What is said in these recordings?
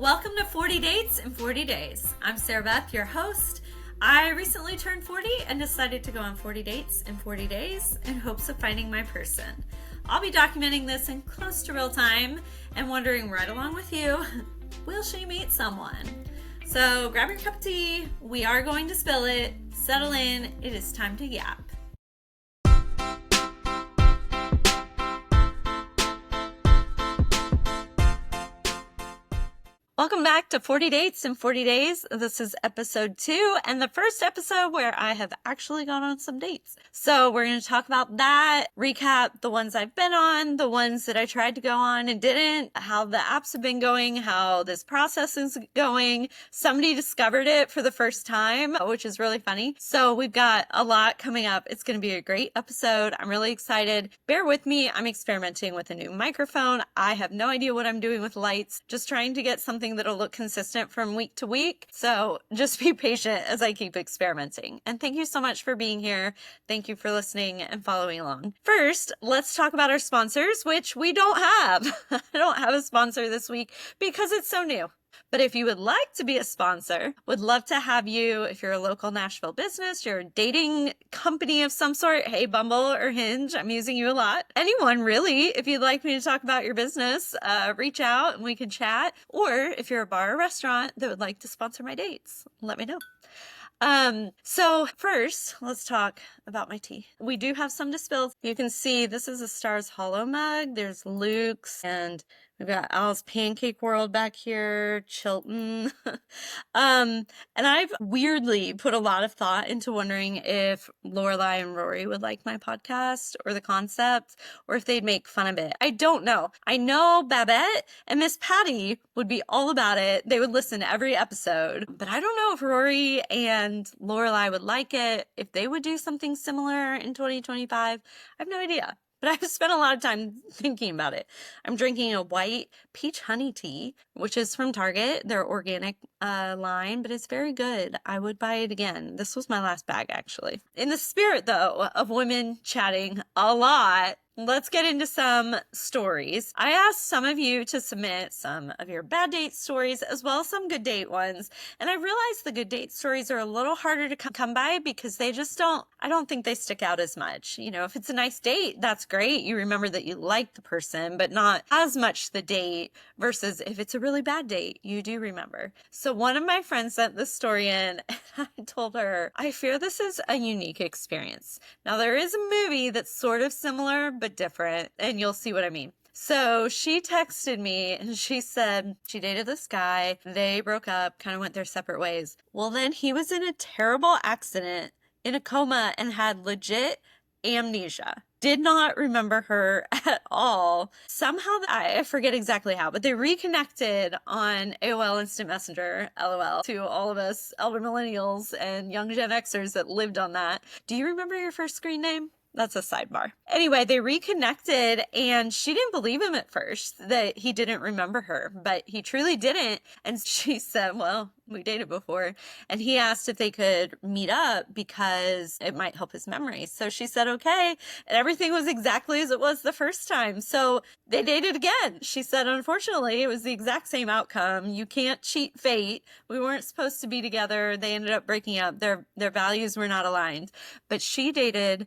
Welcome to 40 Dates in 40 Days. I'm Sarah Beth, your host. I recently turned 40 and decided to go on 40 dates in 40 days in hopes of finding my person. I'll be documenting this in close to real time and wondering right along with you, will she meet someone? So grab your cup of tea, we are going to spill it, settle in, it is time to yap. Welcome back to 40 Dates in 40 Days. This is episode 2 and the first episode where I have actually gone on some dates. So we're going to talk about that, recap the ones I've been on, the ones that I tried to go on and didn't, how the apps have been going, how this process is going. Somebody discovered it for the first time, which is really funny. So we've got a lot coming up. It's going to be a great episode. I'm really excited. Bear with me. I'm experimenting with a new microphone. I have no idea what I'm doing with lights. Just trying to get something that'll look consistent from week to week. So just be patient as I keep experimenting. And thank you so much for being here. Thank you for listening and following along. First, let's talk about our sponsors, which we don't have. I don't have a sponsor this week because it's so new. But if you would like to be a sponsor, would love to have you. If you're a local Nashville business, you're a dating company of some sort, hey, Bumble or Hinge, I'm using you a lot. Anyone really, if you'd like me to talk about your business, reach out and we can chat. Or if you're a bar or restaurant that would like to sponsor my dates, let me know. So first, let's talk about my tea. We do have some to spill. You can see this is a Stars Hollow mug. There's Luke's and we've got Al's Pancake World back here, Chilton. And I've weirdly put a lot of thought into wondering if Lorelai and Rory would like my podcast or the concept, or if they'd make fun of it. I don't know. I know Babette and Miss Patty would be all about it. They would listen to every episode, but I don't know if Rory and Lorelai would like it, if they would do something similar in 2025. I have no idea. But I've spent a lot of time thinking about it. I'm drinking a white peach honey tea, which is from Target, their organic line, but it's very good. I would buy it again. This was my last bag, actually. In the spirit, though, of women chatting a lot, let's get into some stories. I asked some of you to submit some of your bad date stories as well as some good date ones. And I realized the good date stories are a little harder to come by because they just I don't think they stick out as much. You know, if it's a nice date, that's great. You remember that you like the person, but not as much the date versus if it's a really bad date, you do remember. So one of my friends sent this story in and I told her, I fear this is a unique experience. Now there is a movie that's sort of similar, but different, and you'll see what I mean. So she texted me and she said she dated this guy. They broke up, kind of went their separate ways. Well, then he was in a terrible accident, in a coma, and had legit amnesia. Did not remember her at all. Somehow, I forget exactly how, but they reconnected on AOL Instant Messenger, LOL, to all of us elder millennials and young Gen Xers that lived on that. Do you remember your first screen name? That's a sidebar. Anyway, they reconnected and she didn't believe him at first that he didn't remember her, but he truly didn't. And she said, well, we dated before. And he asked if they could meet up because it might help his memory. So she said, okay. And everything was exactly as it was the first time. So they dated again. She said, unfortunately, it was the exact same outcome. You can't cheat fate. We weren't supposed to be together. They ended up breaking up. Their values were not aligned. But she dated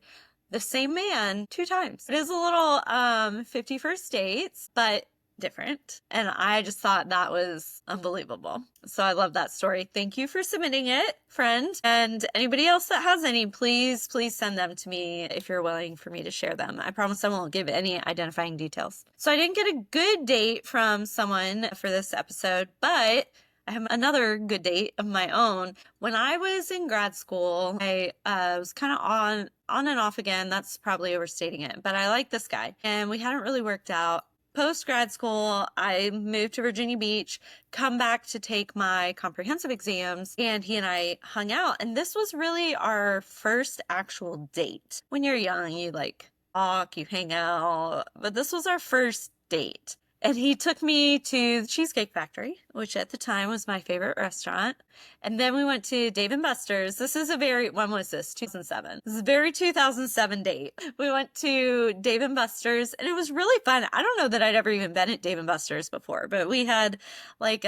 the same man 2 times. It is a little 51st dates, but different. And I just thought that was unbelievable. So I love that story. Thank you for submitting it, friend. And anybody else that has any, please send them to me if you're willing for me to share them. I promise I won't give any identifying details. So I didn't get a good date from someone for this episode, but I have another good date of my own. When I was in grad school, I was kind of on and off again. That's probably overstating it, but I like this guy and we hadn't really worked out. Post grad school, I moved to Virginia Beach, come back to take my comprehensive exams, and he and I hung out. And this was really our first actual date. When you're young, you talk, you hang out, but this was our first date. And he took me to the Cheesecake Factory, which at the time was my favorite restaurant. And then we went to Dave & Buster's. This is a very, when was this? 2007. This is a very 2007 date. We went to Dave & Buster's and it was really fun. I don't know that I'd ever even been at Dave & Buster's before, but we had like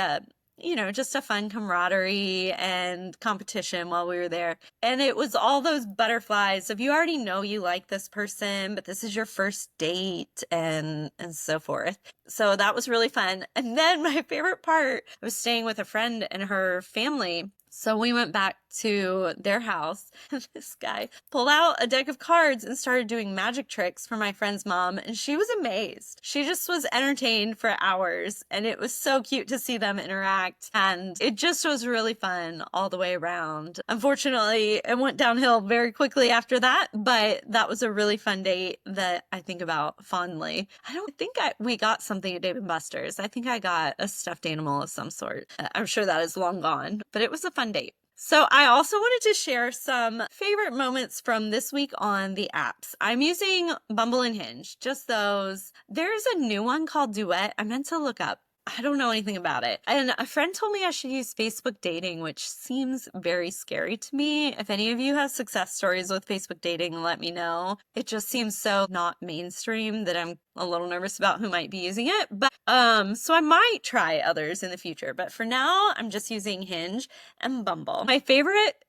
just a fun camaraderie and competition while we were there. And it was all those butterflies of you already know you like this person, but this is your first date and so forth. So that was really fun. And then my favorite part, I was staying with a friend and her family. So we went back to their house and this guy pulled out a deck of cards and started doing magic tricks for my friend's mom. And she was amazed. She just was entertained for hours. And it was so cute to see them interact. And it just was really fun all the way around. Unfortunately, it went downhill very quickly after that. But that was a really fun date that I think about fondly. I don't think we got something at Dave & Buster's. I think I got a stuffed animal of some sort. I'm sure that is long gone. But it was a fun date. So I also wanted to share some favorite moments from this week on the apps. I'm using Bumble and Hinge, just those. There's a new one called Duet. I meant to look up. I don't know anything about it. And a friend told me I should use Facebook dating, which seems very scary to me. If any of you have success stories with Facebook dating, let me know. It just seems so not mainstream that I'm a little nervous about who might be using it. But so I might try others in the future. But for now, I'm just using Hinge and Bumble. My favorite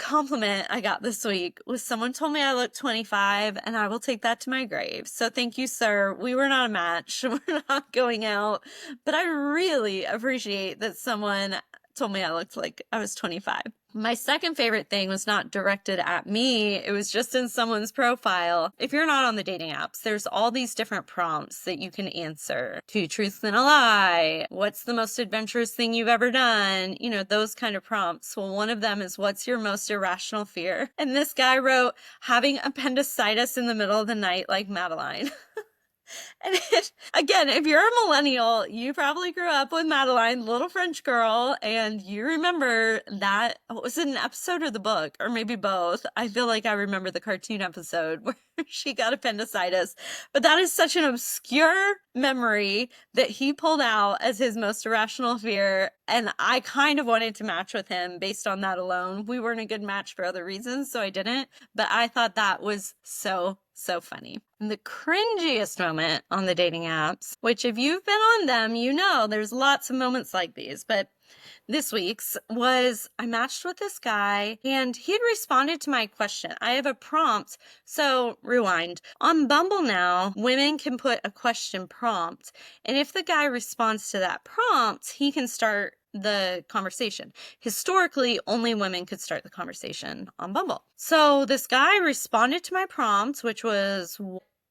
compliment I got this week was someone told me I look 25 and I will take that to my grave. So thank you, sir. We were not a match. We're not going out, but I really appreciate that someone told me I looked like I was 25. My second favorite thing was not directed at me. It was just in someone's profile. If you're not on the dating apps, there's all these different prompts that you can answer. 2 truths and a lie. What's the most adventurous thing you've ever done? Those kind of prompts. Well, one of them is what's your most irrational fear? And this guy wrote having appendicitis in the middle of the night like Madeline. And again, if you're a millennial, you probably grew up with Madeline, little French girl, and you remember that. Was it an episode or the book? Or maybe both. I feel like I remember the cartoon episode where she got appendicitis. But that is such an obscure memory that he pulled out as his most irrational fear. And I kind of wanted to match with him based on that alone. We weren't a good match for other reasons, so I didn't. But I thought that was so funny. And the cringiest moment on the dating apps, which if you've been on them, there's lots of moments like these, but this week's was I matched with this guy and he had responded to my question. I have a prompt. So rewind. On Bumble now, women can put a question prompt. And if the guy responds to that prompt, he can start the conversation. Historically, only women could start the conversation on Bumble. So this guy responded to my prompt, which was,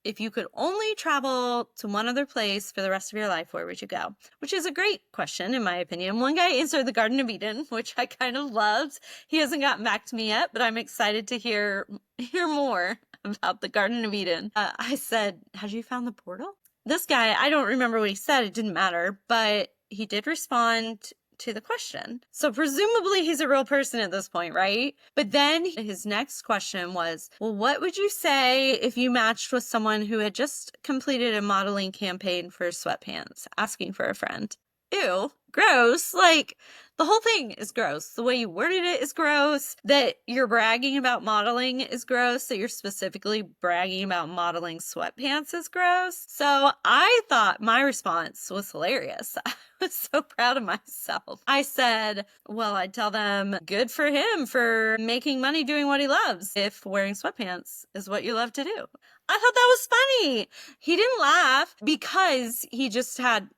if you could only travel to one other place for the rest of your life, where would you go? Which is a great question, in my opinion. One guy answered the Garden of Eden, which I kind of loved. He hasn't gotten back to me yet, but I'm excited to hear more about the Garden of Eden. I said, had you found the portal? This guy, I don't remember what he said. It didn't matter, but he did respond to the question. So presumably he's a real person at this point, right? But then his next question was, well, what would you say if you matched with someone who had just completed a modeling campaign for sweatpants, asking for a friend? Ew, gross. Like, the whole thing is gross. The way you worded it is gross. That you're bragging about modeling is gross. That you're specifically bragging about modeling sweatpants is gross. So I thought my response was hilarious. I was so proud of myself. I said, well, I'd tell them good for him for making money doing what he loves if wearing sweatpants is what you love to do. I thought that was funny. He didn't laugh because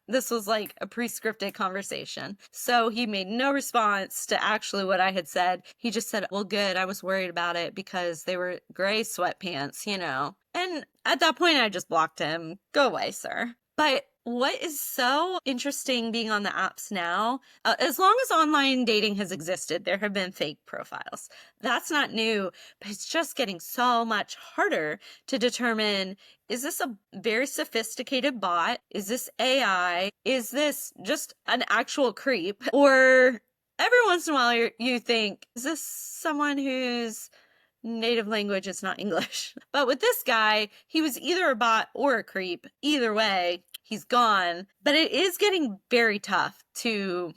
this was like a pre-scripted conversation. So he made no response to actually what I had said. He just said, well, good. I was worried about it because they were gray sweatpants, And at that point, I just blocked him. Go away, sir. But what is so interesting being on the apps now, as long as online dating has existed, there have been fake profiles. That's not new, but it's just getting so much harder to determine, is this a very sophisticated bot? Is this AI? Is this just an actual creep? Or every once in a while you think, is this someone who's native language is not English. But with this guy, he was either a bot or a creep. Either way, he's gone. But it is getting very tough to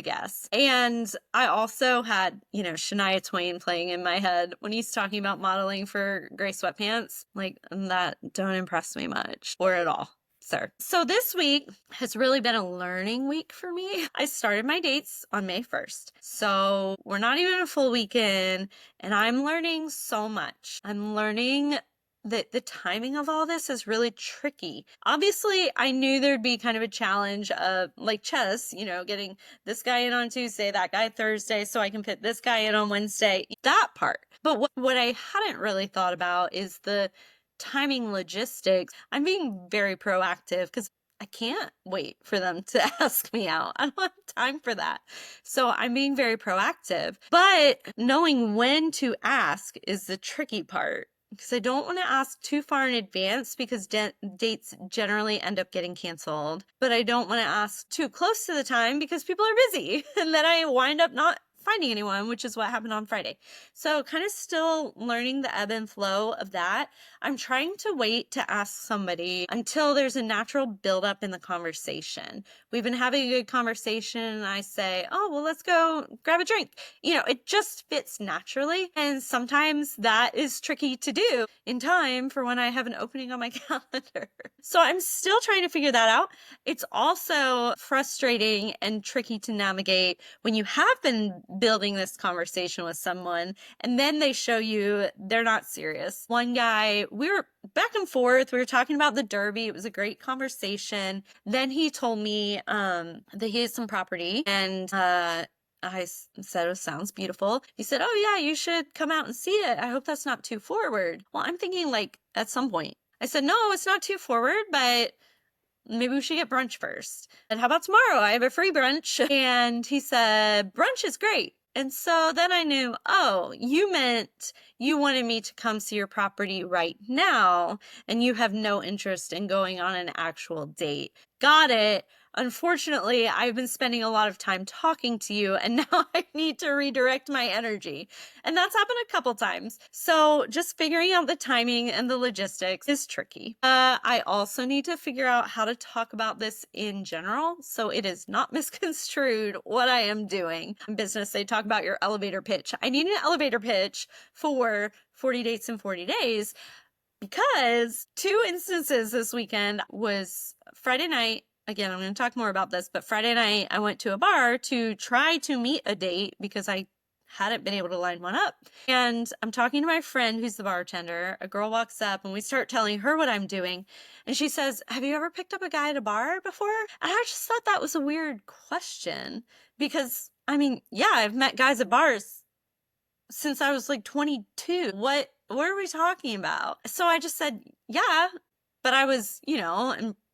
guess. And I also had, Shania Twain playing in my head when he's talking about modeling for gray sweatpants. Like, that don't impress me much or at all. Sir. So this week has really been a learning week for me. I started my dates on May 1st. So we're not even a full weekend, and I'm learning so much. I'm learning that the timing of all this is really tricky. Obviously, I knew there'd be kind of a challenge of like chess, getting this guy in on Tuesday, that guy Thursday, so I can fit this guy in on Wednesday, that part. But what I hadn't really thought about is the timing logistics. I'm being very proactive because I can't wait for them to ask me out. I don't have time for that. So I'm being very proactive. But knowing when to ask is the tricky part, because I don't want to ask too far in advance because dates generally end up getting canceled. But I don't want to ask too close to the time because people are busy and then I wind up not finding anyone, which is what happened on Friday. So kind of still learning the ebb and flow of that. I'm trying to wait to ask somebody until there's a natural buildup in the conversation. We've been having a good conversation and I say, oh, well, let's go grab a drink. It just fits naturally. And sometimes that is tricky to do in time for when I have an opening on my calendar. So I'm still trying to figure that out. It's also frustrating and tricky to navigate when you have been building this conversation with someone and then they show you they're not serious. One guy, we were back and forth. We were talking about the Derby. It was a great conversation. Then he told me that he has some property and I said, it sounds beautiful. He said, oh yeah, you should come out and see it. I hope that's not too forward. Well, I'm thinking like at some point. I said, no, it's not too forward, but maybe we should get brunch first. And how about tomorrow? I have a free brunch. And he said, brunch is great. And so then I knew, oh, you meant you wanted me to come see your property right now, and you have no interest in going on an actual date. Got it. Unfortunately, I've been spending a lot of time talking to you, and now I need to redirect my energy. And that's happened a couple times. So just figuring out the timing and the logistics is tricky. I also need to figure out how to talk about this in general, so it is not misconstrued what I am doing. In business, they talk about your elevator pitch. I need an elevator pitch for 40 dates in 40 days because 2 instances this weekend was Friday night. Again, I'm going to talk more about this, but Friday night I went to a bar to try to meet a date because I hadn't been able to line one up. And I'm talking to my friend who's the bartender. A girl walks up and we start telling her what I'm doing. And she says, have you ever picked up a guy at a bar before? And I just thought that was a weird question because, yeah, I've met guys at bars since I was like 22. What are we talking about? So I just said, yeah, but I was,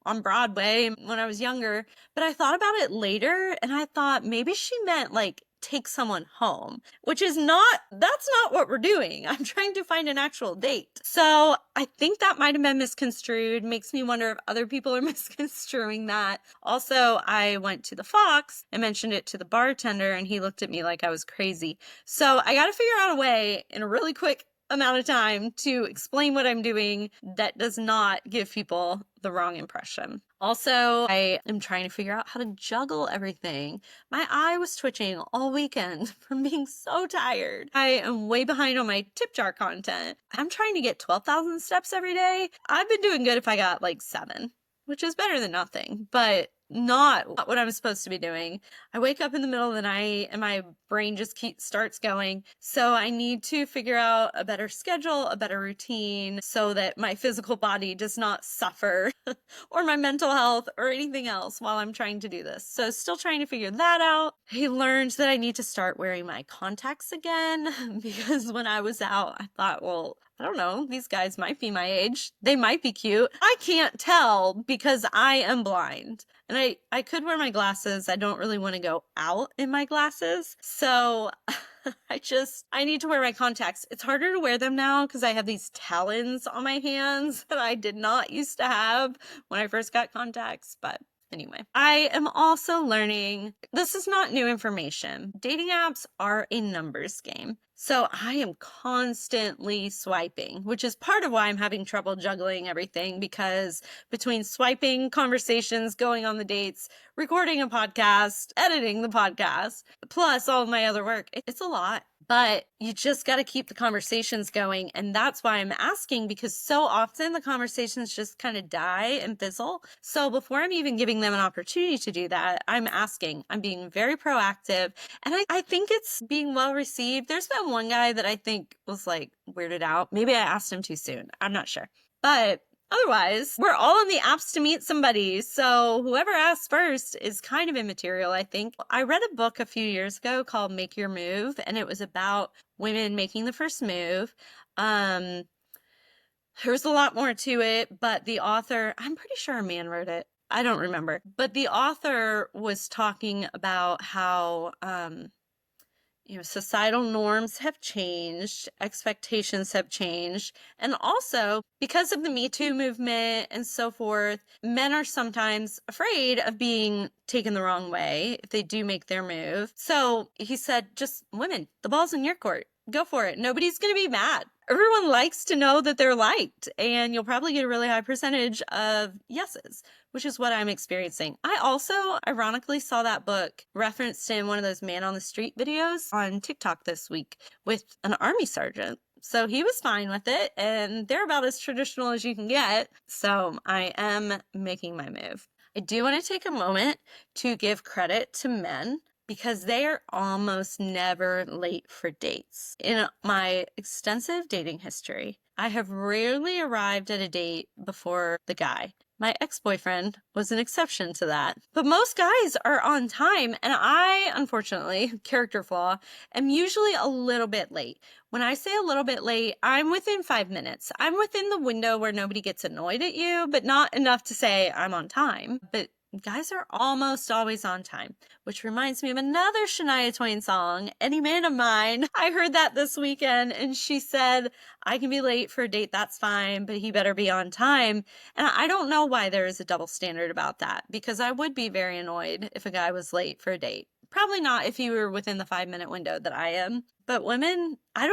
on Broadway when I was younger, but I thought about it later and I thought maybe she meant like take someone home, which is that's not what we're doing. I'm trying to find an actual date. So I think that might have been misconstrued. Makes me wonder if other people are misconstruing that. Also, I went to the Fox and mentioned it to the bartender and he looked at me like I was crazy. So I got to figure out a way in a really quick amount of time to explain what I'm doing that does not give people the wrong impression. Also, I am trying to figure out how to juggle everything. My eye was twitching all weekend from being so tired. I am way behind on my tip jar content. I'm trying to get 12,000 steps every day. I've been doing good if I got like 7, which is better than nothing, but not what I'm supposed to be doing. I wake up in the middle of the night and my brain just starts going. So I need to figure out a better schedule, a better routine so that my physical body does not suffer or my mental health or anything else while I'm trying to do this. So still trying to figure that out. I learned that I need to start wearing my contacts again because when I was out, I thought, well, I don't know, these guys might be my age. They might be cute. I can't tell because I am blind. And I could wear my glasses. I don't really want to go out in my glasses. So I need to wear my contacts. It's harder to wear them now because I have these talons on my hands that I did not used to have when I first got contacts, but Anyway, I am also learning, this is not new information. Dating apps are a numbers game. So I am constantly swiping, which is part of why I'm having trouble juggling everything, because between swiping, conversations, going on the dates, recording a podcast, editing the podcast, plus all of my other work, it's a lot. But you just got to keep the conversations going. And that's why I'm asking, because so often the conversations just kind of die and fizzle. So before I'm even giving them an opportunity to do that, I'm asking. I'm being very proactive. And I think it's being well received. There's been one guy that I think was like weirded out. Maybe I asked him too soon. I'm not sure. But otherwise, we're all on the apps to meet somebody. So whoever asks first is kind of immaterial, I think. I read a book a few years ago called Make Your Move, and it was about women making the first move. There's a lot more to it, but the author, I'm pretty sure a man wrote it. I don't remember. But the author was talking about how, societal norms have changed, expectations have changed, and also because of the Me Too movement and so forth, men are sometimes afraid of being taken the wrong way if they do make their move. So he said, just women, the ball's in your court. Go for it. Nobody's going to be mad. Everyone likes to know that they're liked, and you'll probably get a really high percentage of yeses, which is what I'm experiencing. I also ironically saw that book referenced in one of those man on the street videos on TikTok this week with an army sergeant. So he was fine with it, and they're about as traditional as you can get. So I am making my move. I do want to take a moment to give credit to men, because they are almost never late for dates. In my extensive dating history, I have rarely arrived at a date before the guy. My ex-boyfriend was an exception to that. But most guys are on time, and I, unfortunately, character flaw, am usually a little bit late. When I say a little bit late, I'm within 5 minutes. I'm within the window where nobody gets annoyed at you, but not enough to say I'm on time. But guys are almost always on time, which reminds me of another Shania Twain song, Any Man of Mine. I heard that this weekend, and she said, I can be late for a date, that's fine, but he better be on time. And I don't know why there is a double standard about that, because I would be very annoyed if a guy was late for a date. Probably not if you were within the 5-minute window that I am. But women, I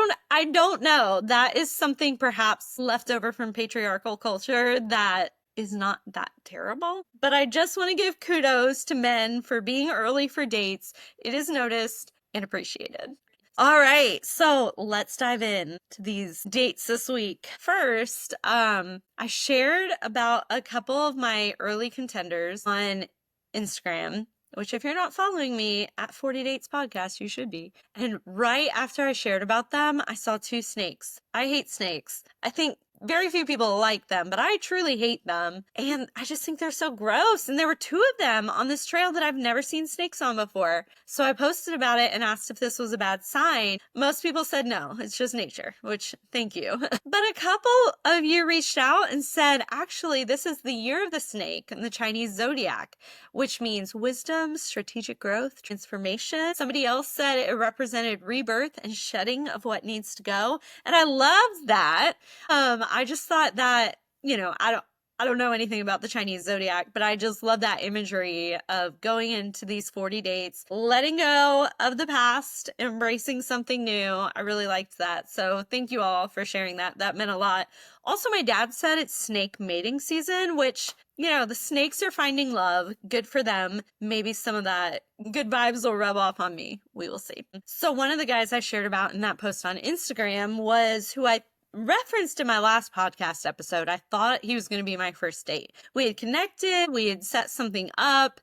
don't know. That is something perhaps left over from patriarchal culture that is not that terrible. But I just want to give kudos to men for being early for dates. It is noticed and appreciated. All right, so let's dive in to these dates this week. First, I shared about a couple of my early contenders on Instagram, which if you're not following me at 40 Dates Podcast, you should be. And right after I shared about them, I saw 2 snakes. I hate snakes. I think very few people like them, but I truly hate them. And I just think they're so gross. And there were 2 of them on this trail that I've never seen snakes on before. So I posted about it and asked if this was a bad sign. Most people said no, it's just nature, which thank you. But a couple of you reached out and said, actually, this is the year of the snake in the Chinese zodiac, which means wisdom, strategic growth, transformation. Somebody else said it represented rebirth and shedding of what needs to go. And I love that. I just thought that, I don't know anything about the Chinese zodiac, but I just love that imagery of going into these 40 dates, letting go of the past, embracing something new. I really liked that. So thank you all for sharing that. That meant a lot. Also, my dad said it's snake mating season, which, the snakes are finding love. Good for them. Maybe some of that good vibes will rub off on me. We will see. So one of the guys I shared about in that post on Instagram was who I referenced in my last podcast episode. I thought he was going to be my first date. We had connected, we had set something up.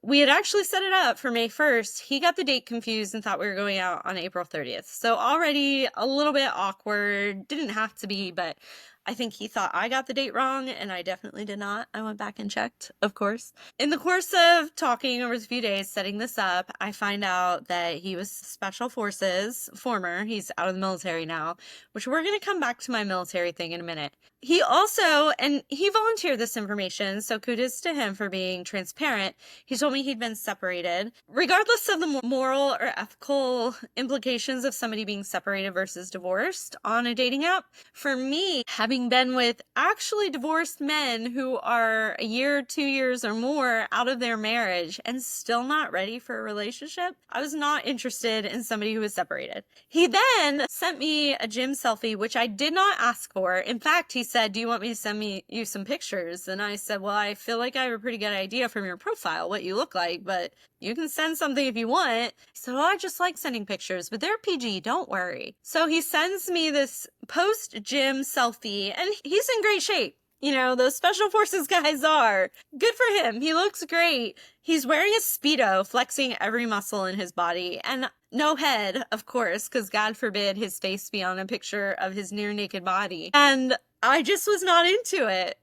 We had actually set it up for May 1st. He got the date confused and thought we were going out on April 30th. So already a little bit awkward. Didn't have to be, but I think he thought I got the date wrong, and I definitely did not. I went back and checked, of course. In the course of talking over the few days, setting this up, I find out that he was Special Forces, former. He's out of the military now, which we're going to come back to my military thing in a minute. He also, and he volunteered this information, so kudos to him for being transparent. He told me he'd been separated. Regardless of the moral or ethical implications of somebody being separated versus divorced on a dating app, for me, having having been with actually divorced men who are a year, 2 years or more out of their marriage and still not ready for a relationship, I was not interested in somebody who was separated. He then sent me a gym selfie, which I did not ask for. In fact, he said, do you want me to send you some pictures? And I said, well, I feel like I have a pretty good idea from your profile what you look like, but you can send something if you want. So I just like sending pictures, but they're PG, don't worry. So he sends me this post-gym selfie, and he's in great shape. You know, those special forces guys are. Good for him. He looks great. He's wearing a Speedo, flexing every muscle in his body, and no head, of course, because God forbid his face be on a picture of his near naked body. And I just was not into it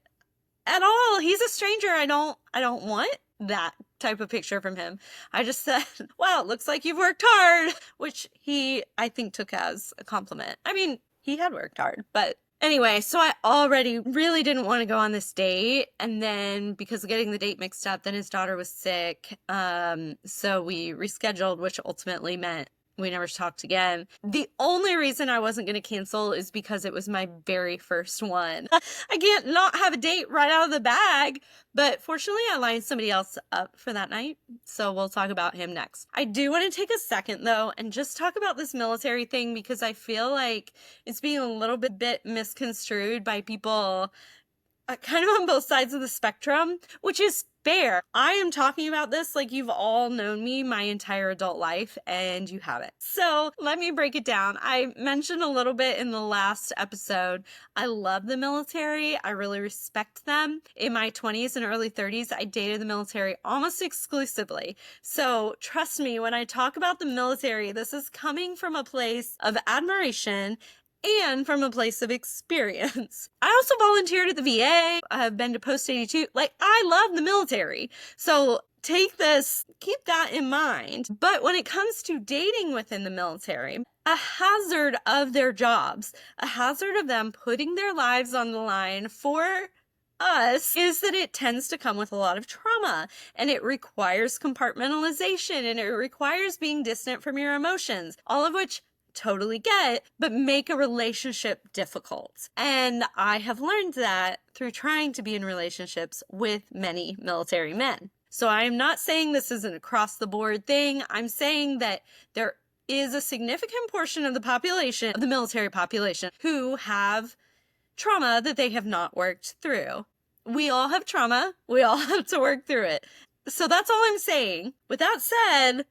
at all. He's a stranger. I don't want that type of picture from him. I just said, wow, it looks like you've worked hard, which he, I think, took as a compliment. I mean, he had worked hard, but anyway, so I already really didn't want to go on this date. And then because of getting the date mixed up, then his daughter was sick. So we rescheduled, which ultimately meant we never talked again. The only reason I wasn't going to cancel is because it was my very first one. I can't not have a date right out of the bag. But fortunately, I lined somebody else up for that night. So we'll talk about him next. I do want to take a second, though, and just talk about this military thing because I feel like it's being a little bit misconstrued by people kind of on both sides of the spectrum, which is fair. I am talking about this like you've all known me my entire adult life, and you haven't. So let me break it down. I mentioned a little bit in the last episode, I love the military. I really respect them. In my 20s and early 30s, I dated the military almost exclusively. So trust me, when I talk about the military, this is coming from a place of admiration and from a place of experience. I also volunteered at the VA. I've been to Post 82. Like, I love the military. So take this, keep that in mind. But when it comes to dating within the military, a hazard of their jobs, a hazard of them putting their lives on the line for us is that it tends to come with a lot of trauma, and it requires compartmentalization, and it requires being distant from your emotions, all of which totally get, but make a relationship difficult. And I have learned that through trying to be in relationships with many military men. So I am not saying this is an across the board thing. I'm saying that there is a significant portion of the population, of the military population, who have trauma that they have not worked through. We all have trauma. We all have to work through it. So that's all I'm saying. With that said,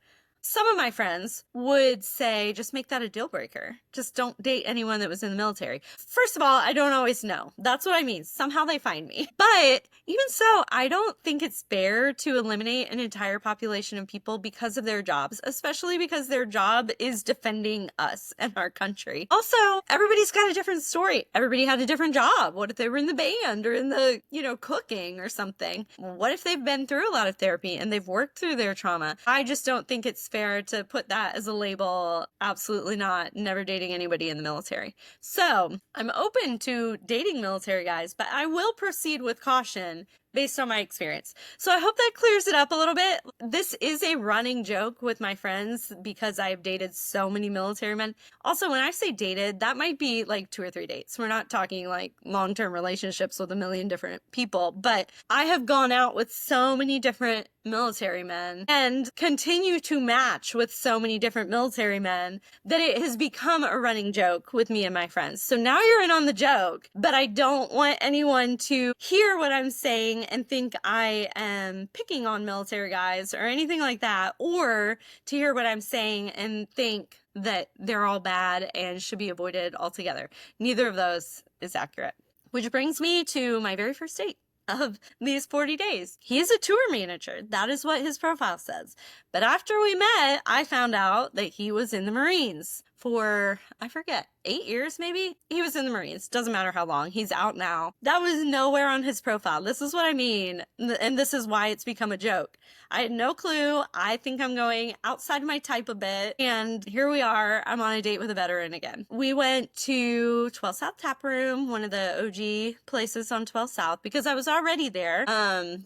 some of my friends would say, just make that a deal breaker. Just don't date anyone that was in the military. First of all, I don't always know. That's what I mean. Somehow they find me. But even so, I don't think it's fair to eliminate an entire population of people because of their jobs, especially because their job is defending us and our country. Also, everybody's got a different story. Everybody had a different job. What if they were in the band or in the, cooking or something? What if they've been through a lot of therapy and they've worked through their trauma? I just don't think it's fair to put that as a label. Absolutely not. Never dating anybody in the military. So I'm open to dating military guys, but I will proceed with caution based on my experience. So I hope that clears it up a little bit. This is a running joke with my friends because I've dated so many military men. Also, when I say dated, that might be like 2 or 3 dates. We're not talking like long-term relationships with a million different people, but I have gone out with so many different military men and continue to match with so many different military men that it has become a running joke with me and my friends. So now you're in on the joke, but I don't want anyone to hear what I'm saying and think I am picking on military guys or anything like that, or to hear what I'm saying and think that they're all bad and should be avoided altogether. Neither of those is accurate. Which brings me to my very first date of these 40 days. He is a tour manager. That is what his profile says. But after we met, I found out that he was in the Marines for, I forget, 8 years maybe? He was in the Marines. Doesn't matter how long. He's out now. That was nowhere on his profile. This is what I mean. And this is why it's become a joke. I had no clue. I think I'm going outside my type a bit. And here we are. I'm on a date with a veteran again. We went to 12 South Tap Room, one of the OG places on 12 South, because I was already there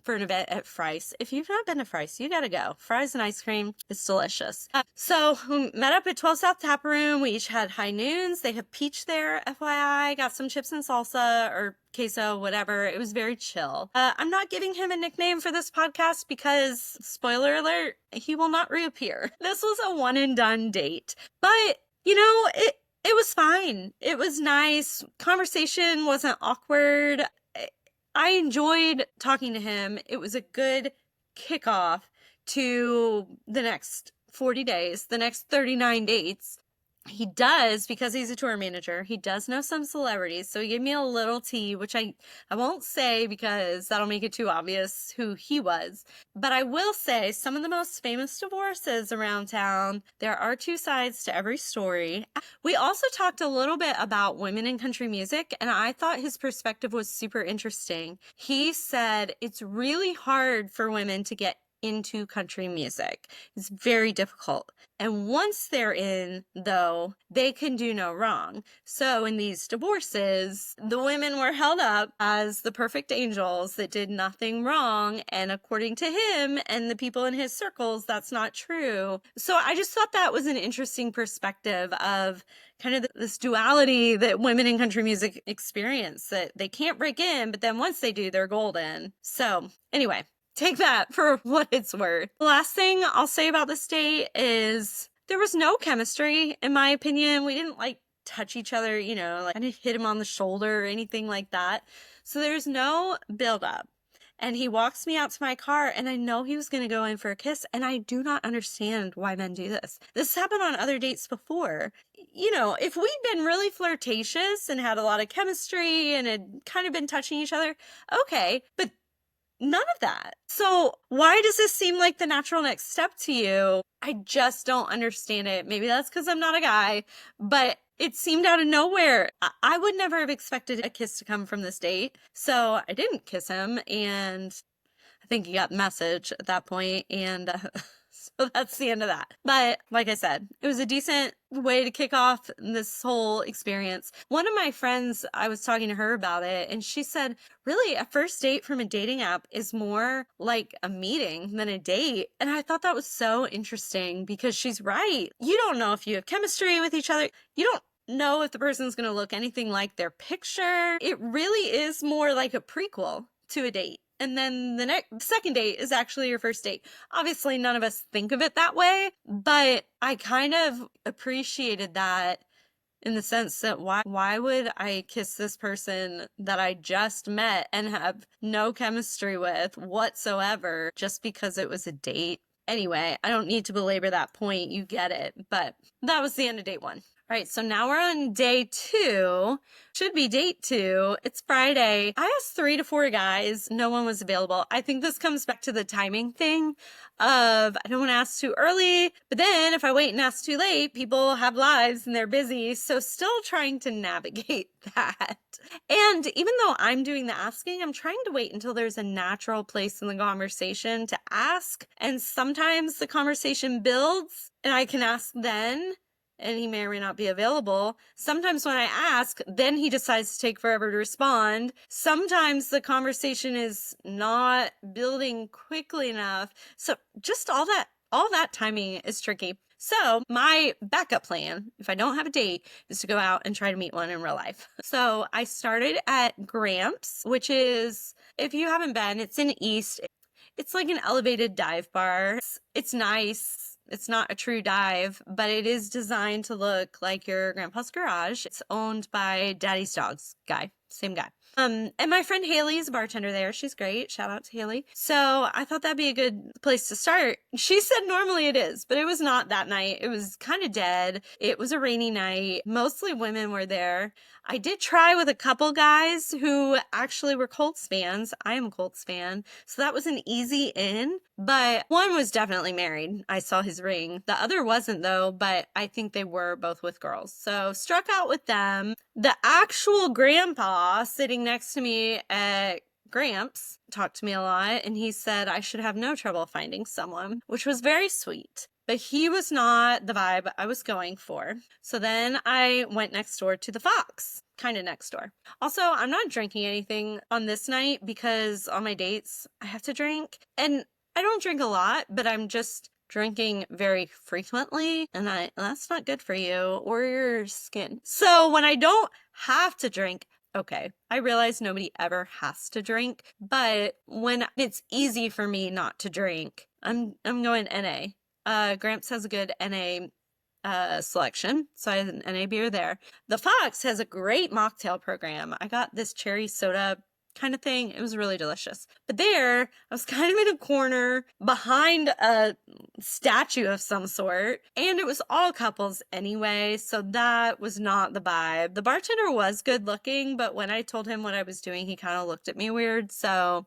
for an event at Fry's. If you've not been to Fry's, you gotta go. Fry's and ice cream is delicious. So we met up at 12 South Tap Room. We each had high noons. They have peach there, FYI. Got some chips and salsa or queso, whatever. It was very chill. I'm not giving him a nickname for this podcast because, spoiler alert, he will not reappear. This was a one and done date. But, it was fine. It was nice. Conversation wasn't awkward. I enjoyed talking to him. It was a good kickoff to the next 40 days, the next 39 dates. He does, because he's a tour manager, he does know some celebrities. So he gave me a little tea, which I won't say because that'll make it too obvious who he was. But I will say some of the most famous divorces around town, there are two sides to every story. We also talked a little bit about women in country music, and I thought his perspective was super interesting. He said it's really hard for women to get into country music. It's very difficult. And once they're in, though, they can do no wrong. So in these divorces, the women were held up as the perfect angels that did nothing wrong. And according to him and the people in his circles, that's not true. So I just thought that was an interesting perspective of kind of this duality that women in country music experience, that they can't break in, but then once they do, they're golden. So anyway, take that for what it's worth. The last thing I'll say about this date is there was no chemistry, in my opinion. We didn't touch each other, I didn't hit him on the shoulder or anything like that. So there's no build up. And he walks me out to my car, and I know he was going to go in for a kiss, and I do not understand why men do this. This happened on other dates before. If we'd been really flirtatious and had a lot of chemistry and had kind of been touching each other, okay, but none of that. So why does this seem like the natural next step to you? I just don't understand it. Maybe that's because I'm not a guy, but it seemed out of nowhere. I would never have expected a kiss to come from this date. So I didn't kiss him, and I think he got the message at that point, and so that's the end of that. But like I said, it was a decent way to kick off this whole experience. One of my friends, I was talking to her about it, and she said, really, a first date from a dating app is more like a meeting than a date. And I thought that was so interesting because she's right. You don't know if you have chemistry with each other. You don't know if the person's going to look anything like their picture. It really is more like a prequel to a date. And then the second date is actually your first date. Obviously, none of us think of it that way, but I kind of appreciated that in the sense that why would I kiss this person that I just met and have no chemistry with whatsoever just because it was a date? Anyway, I don't need to belabor that point. You get it. But that was the end of date one. All right, so now we're on day 2. Should be date 2. It's Friday. I asked 3 to 4 guys. No one was available. I think this comes back to the timing thing of I don't want to ask too early, but then if I wait and ask too late, people have lives and they're busy. So still trying to navigate that. And even though I'm doing the asking, I'm trying to wait until there's a natural place in the conversation to ask. And sometimes the conversation builds and I can ask then, and he may or may not be available. Sometimes when I ask, then he decides to take forever to respond. Sometimes the conversation is not building quickly enough. So just all that timing is tricky. So my backup plan, if I don't have a date, is to go out and try to meet one in real life. So I started at Gramps, which is, if you haven't been, it's in East. It's like an elevated dive bar. It's nice. It's not a true dive, but it is designed to look like your grandpa's garage. It's owned by Daddy's Dogs guy, same guy. And my friend Haley is a bartender there. She's great. Shout out to Haley. So I thought that'd be a good place to start. She said normally it is, but it was not that night. It was kind of dead. It was a rainy night. Mostly women were there. I did try with a couple guys who actually were Colts fans. I am a Colts fan. So that was an easy in, but one was definitely married. I saw his ring. The other wasn't though, but I think they were both with girls. So struck out with them. The actual grandpa sitting next to me at Gramps talked to me a lot, and he said I should have no trouble finding someone, which was very sweet. But he was not the vibe I was going for. So then I went next door to the Fox, kind of next door. Also, I'm not drinking anything on this night because on my dates, I have to drink. And I don't drink a lot, but I'm just drinking very frequently, and that's not good for you or your skin. So when I don't have to drink, okay, I realize nobody ever has to drink, but when it's easy for me not to drink, I'm going NA. Gramps has a good NA selection, so I had an NA beer there. The Fox has a great mocktail program. I got this cherry soda kind of thing. It was really delicious. But there, I was kind of in a corner behind a statue of some sort, and it was all couples anyway, so that was not the vibe. The bartender was good looking, but when I told him what I was doing, he kind of looked at me weird, so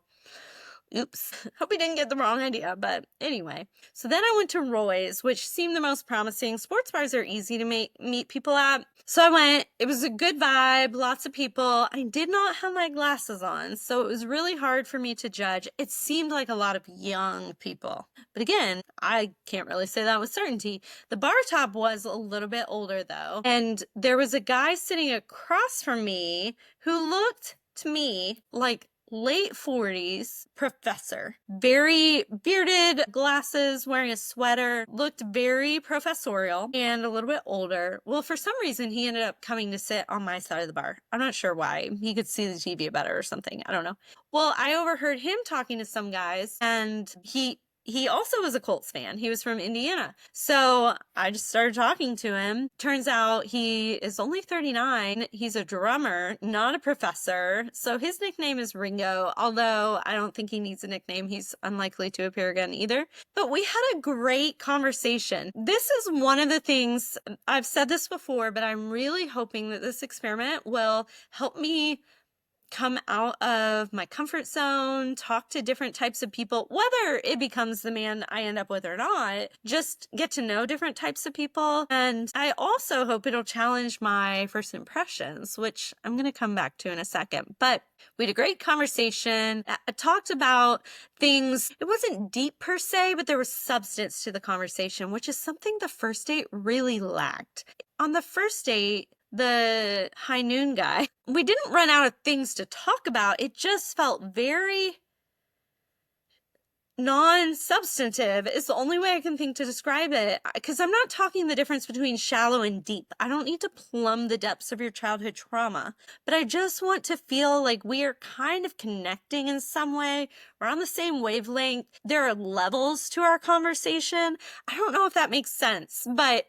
oops. Hope we didn't get the wrong idea, but anyway. So then I went to Roy's, which seemed the most promising. Sports bars are easy to meet people at. So I went. It was a good vibe, lots of people. I did not have my glasses on, so it was really hard for me to judge. It seemed like a lot of young people. But again, I can't really say that with certainty. The bar top was a little bit older, though. And there was a guy sitting across from me who looked to me like late 40s professor, very bearded, glasses, wearing a sweater, looked very professorial and a little bit older. Well, for some reason, he ended up coming to sit on my side of the bar. I'm not sure why. He could see the TV better or something. I don't know. Well, I overheard him talking to some guys, and he also was a Colts fan. He was from Indiana. So I just started talking to him. Turns out he is only 39. He's a drummer, not a professor. So his nickname is Ringo, although I don't think he needs a nickname. He's unlikely to appear again either. But we had a great conversation. This is one of the things, I've said this before, but I'm really hoping that this experiment will help me come out of my comfort zone, talk to different types of people, whether it becomes the man I end up with or not, just get to know different types of people. And I also hope it'll challenge my first impressions, which I'm going to come back to in a second. But we had a great conversation. I talked about things. It wasn't deep per se, but there was substance to the conversation, which is something the first date really lacked. On the first date, the high noon guy, we didn't run out of things to talk about. It just felt very non-substantive is the only way I can think to describe it, because I'm not talking the difference between shallow and deep. I don't need to plumb the depths of your childhood trauma, but I just want to feel like we are kind of connecting in some way. We're on the same wavelength. There are levels to our conversation. I don't know if that makes sense, but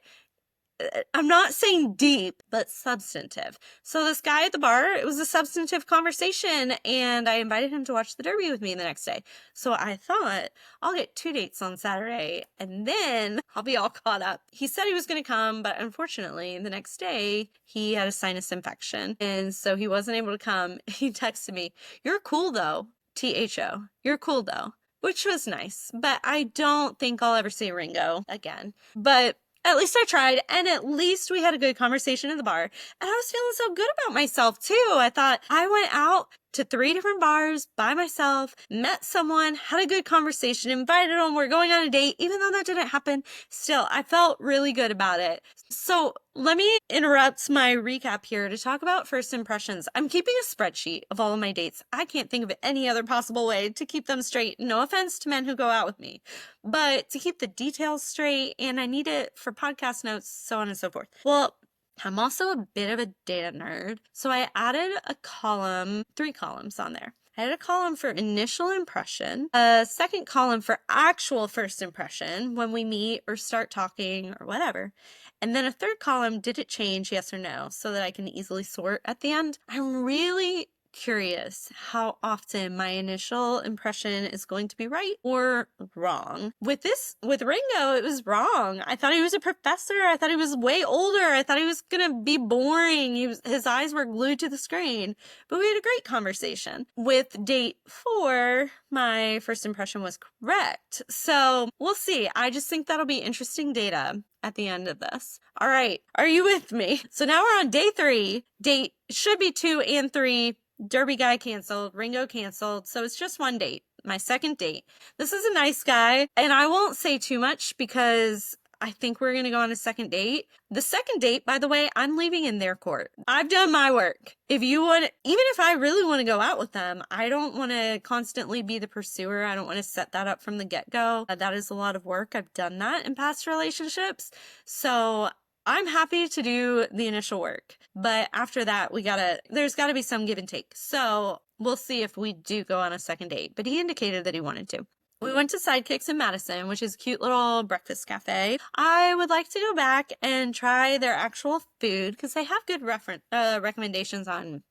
I'm not saying deep, but substantive. So this guy at the bar, it was a substantive conversation, and I invited him to watch the Derby with me the next day. So I thought, I'll get 2 dates on Saturday, and then I'll be all caught up. He said he was going to come, but unfortunately, the next day, he had a sinus infection, and so he wasn't able to come. He texted me, "You're cool, though. THO. You're cool, though." Which was nice, but I don't think I'll ever see Ringo again. But at least I tried, and at least we had a good conversation in the bar, and I was feeling so good about myself, too. I thought I went out to 3 different bars by myself, met someone, had a good conversation, invited them, we're going on a date, even though that didn't happen. Still, I felt really good about it. So let me interrupt my recap here to talk about first impressions. I'm keeping a spreadsheet of all of my dates. I can't think of any other possible way to keep them straight. No offense to men who go out with me, but to keep the details straight, and I need it for podcast notes, so on and so forth. Well, I'm also a bit of a data nerd, so I added a column, 3 columns on there. I had a column for initial impression, a second column for actual first impression when we meet or start talking or whatever, and then a third column, did it change, yes or no, so that I can easily sort at the end. I'm really curious how often my initial impression is going to be right or wrong. With Ringo, it was wrong. I thought he was a professor. I thought he was way older. I thought he was gonna be boring. His eyes were glued to the screen. But we had a great conversation. With date 4, my first impression was correct. So we'll see. I just think that'll be interesting data at the end of this. All right, are you with me? So now we're on day 3. Date should be 2 and 3. Derby guy canceled, Ringo canceled, so it's just 1 date, my second date. This is a nice guy, and I won't say too much because I think we're going to go on a second date. The second date, by the way, I'm leaving in their court. I've done my work. If you want, even if I really want to go out with them, I don't want to constantly be the pursuer. I don't want to set that up from the get-go. That is a lot of work. I've done that in past relationships. So I'm happy to do the initial work. But after that, there's gotta be some give and take. So we'll see if we do go on a second date. But he indicated that he wanted to. We went to Sidekicks in Madison, which is a cute little breakfast cafe. I would like to go back and try their actual food because they have good recommendations on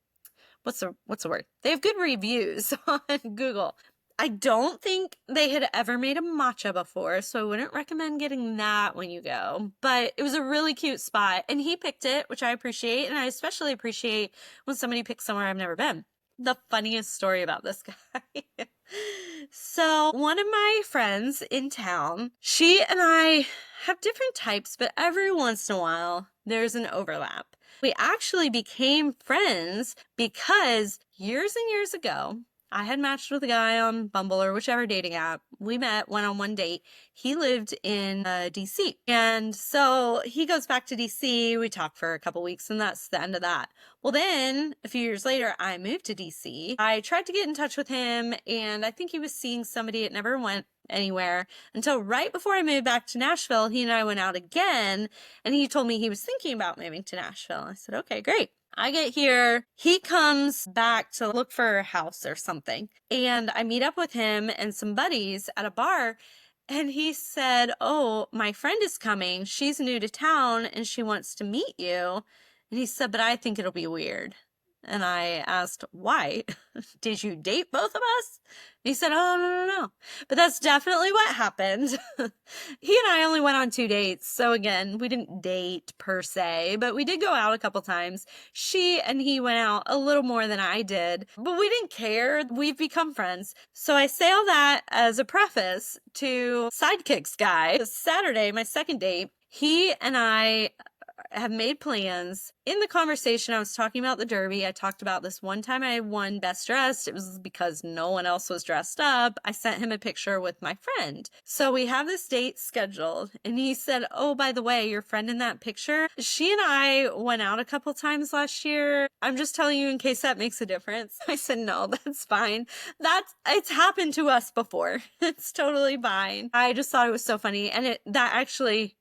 what's the word? They have good reviews on Google. I don't think they had ever made a matcha before, so I wouldn't recommend getting that when you go. But it was a really cute spot, and he picked it, which I appreciate, and I especially appreciate when somebody picks somewhere I've never been. The funniest story about this guy. So one of my friends in town, she and I have different types, but every once in a while there's an overlap. We actually became friends because years and years ago, I had matched with a guy on Bumble or whichever dating app. We met, went on one date. He lived in DC. And so he goes back to DC. We talk for a couple weeks and that's the end of that. Well, then a few years later, I moved to DC. I tried to get in touch with him and I think he was seeing somebody. It never went anywhere until right before I moved back to Nashville. He and I went out again and he told me he was thinking about moving to Nashville. I said, okay, great. I get here, he comes back to look for a house or something, and I meet up with him and some buddies at a bar, and he said, oh, my friend is coming. She's new to town, and she wants to meet you. And he said, but I think it'll be weird. And I asked, why? Did you date both of us? And he said, oh, no. But that's definitely what happened. He and I only went on 2 dates. So again, we didn't date per se, but we did go out a couple times. She and he went out a little more than I did, but we didn't care. We've become friends. So I say all that as a preface to Sidekicks guy. Saturday, my second date, he and I have made plans. In the conversation, I was talking about the Derby. I talked about this one time I won Best Dressed. It was because no one else was dressed up. I sent him a picture with my friend. So we have this date scheduled. And he said, oh, by the way, your friend in that picture, she and I went out a couple times last year. I'm just telling you in case that makes a difference. I said, no, that's fine. It's happened to us before. It's totally fine. I just thought it was so funny. And that actually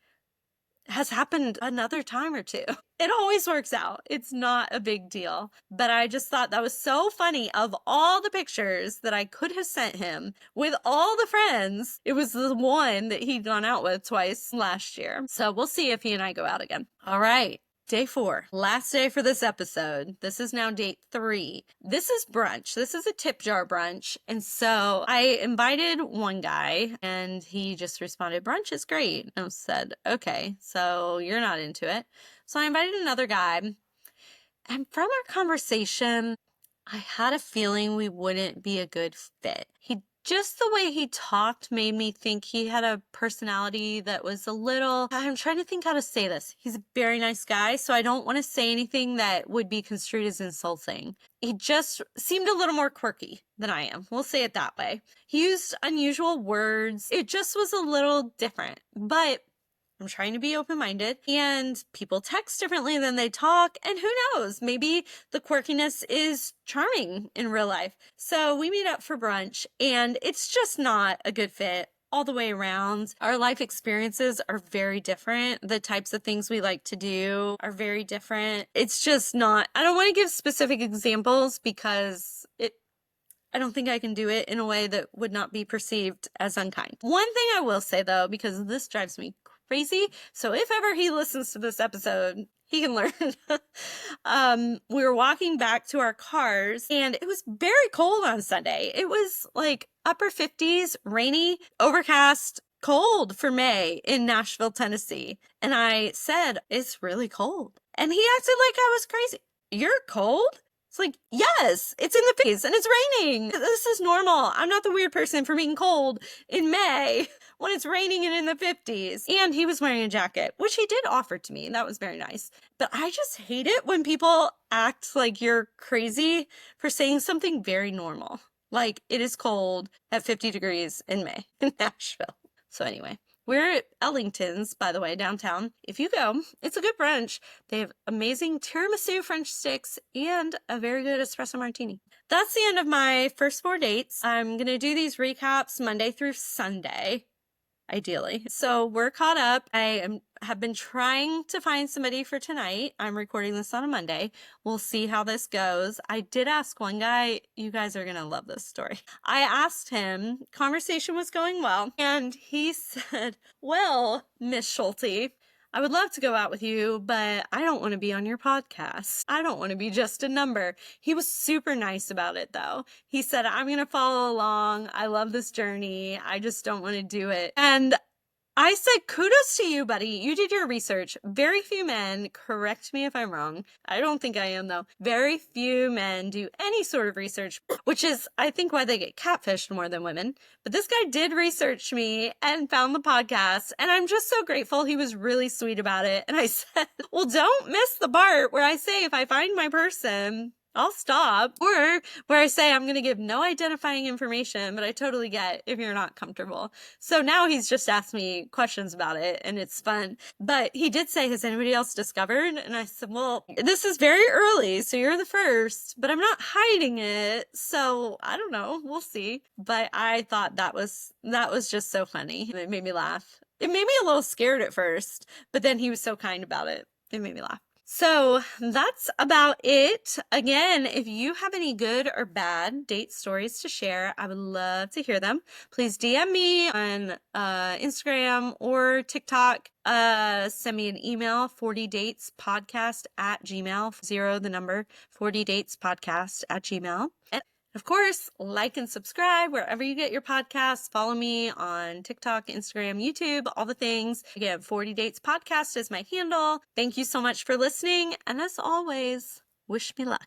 has happened another time or two. It always works out. It's not a big deal. But I just thought that was so funny. Of all the pictures that I could have sent him with all the friends, it was the one that he'd gone out with twice last year. So we'll see if he and I go out again. All right. Day 4, last day for this episode. This is now date 3. This is brunch. This is a tip jar brunch. And so I invited one guy and he just responded, brunch is great. And I said, okay, so you're not into it. So I invited another guy. And from our conversation, I had a feeling we wouldn't be a good fit. Just the way he talked made me think he had a personality that was a little, I'm trying to think how to say this. He's a very nice guy, so I don't want to say anything that would be construed as insulting. He just seemed a little more quirky than I am. We'll say it that way. He used unusual words. It just was a little different, but I'm trying to be open-minded, and people text differently than they talk, and who knows, maybe the quirkiness is charming in real life. So we meet up for brunch, and it's just not a good fit all the way around. Our life experiences are very different. The types of things we like to do are very different. It's just not, I don't want to give specific examples because I don't think I can do it in a way that would not be perceived as unkind. One thing I will say though, because this drives me crazy, so if ever he listens to this episode, he can learn. We were walking back to our cars and it was very cold on Sunday. It was like upper 50s, rainy, overcast, cold for May in Nashville, Tennessee. And I said, it's really cold. And he acted like I was crazy. You're cold? It's like, yes, it's in the 50s and it's raining. This is normal. I'm not the weird person for being cold in May when it's raining and in the 50s. And he was wearing a jacket, which he did offer to me. And that was very nice. But I just hate it when people act like you're crazy for saying something very normal. Like it is cold at 50 degrees in May in Nashville. So anyway, We're at Ellington's, by the way, downtown. If you go, it's a good brunch. They have amazing tiramisu French sticks and a very good espresso martini. That's the end of my first 4 dates. I'm going to do these recaps Monday through Sunday, ideally. So we're caught up. Have been trying to find somebody for tonight. I'm recording this on a Monday. We'll see how this goes. I did ask one guy, you guys are going to love this story. I asked him, conversation was going well, and he said, well, Miss Schulte, I would love to go out with you, but I don't want to be on your podcast. I don't want to be just a number. He was super nice about it, though. He said, I'm going to follow along. I love this journey. I just don't want to do it. And I said, kudos to you, buddy. You did your research. Very few men, correct me if I'm wrong. I don't think I am, though. Very few men do any sort of research, which is, I think, why they get catfished more than women. But this guy did research me and found the podcast, and I'm just so grateful. He was really sweet about it. And I said, well, don't miss the part where I say, if I find my person, I'll stop. Or where I say I'm going to give no identifying information, but I totally get if you're not comfortable. So now he's just asked me questions about it and it's fun. But he did say, has anybody else discovered? And I said, well, this is very early, so you're the first, but I'm not hiding it. So I don't know. We'll see. But I thought that was just so funny. It made me laugh. It made me a little scared at first, but then he was so kind about it. It made me laugh. So that's about it. Again, if you have any good or bad date stories to share, I would love to hear them. Please DM me on Instagram or TikTok. Send me an email, 40datespodcast@gmail, 40datespodcast@gmail. And of course, like and subscribe wherever you get your podcasts. Follow me on TikTok, Instagram, YouTube, all the things. Again, 40 Dates Podcast is my handle. Thank you so much for listening. And as always, wish me luck.